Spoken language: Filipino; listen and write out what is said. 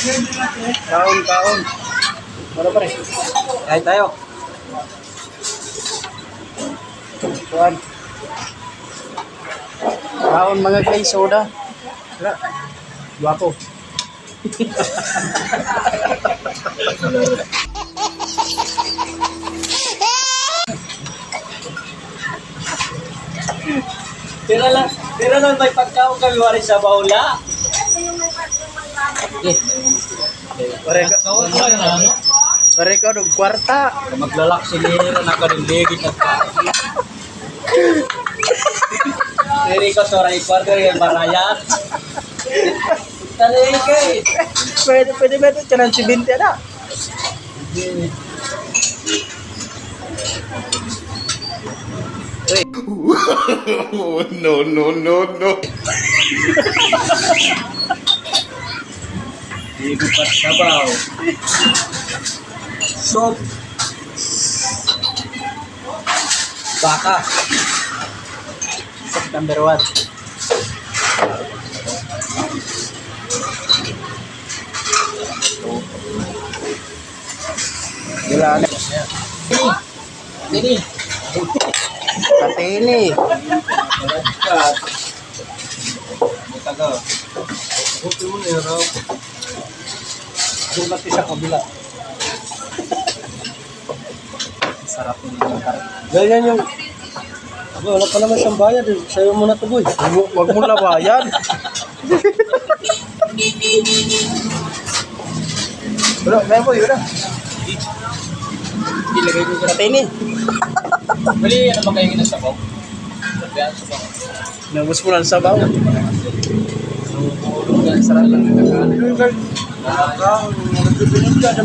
Kaon, kaon. Ano pa rin? Kahit tayo. Kuhan. Kaon mga guys, soda. Wala. Guwapo. Tira lang may pagkaon kami wari sa baula. Pare ka ng kwarta. Maglalak sinira na ka rin legit at Diri ko soray kwarta rin barayat. Talay kay. Pwede ba ito? Tiyan ang sibinte na. No, no, no, no. Ibu pat sabaw. Soup. Baka. September 1. Gila na. Ini. Katili. Taga. Buti mo na raw. Sulat sa kabila. Sarap yung Ganyan yung wala pa naman siyang bayad. Sa'yo mo na to, boy. Huwag mo labayan. Wala, kaya po yun na. Ilagay ko sa Katili. Bali, ano ba kayo ginasabaw? Sabihan sa bako. Nabos mo lang sa baw. Sarap lang. Sarap lang.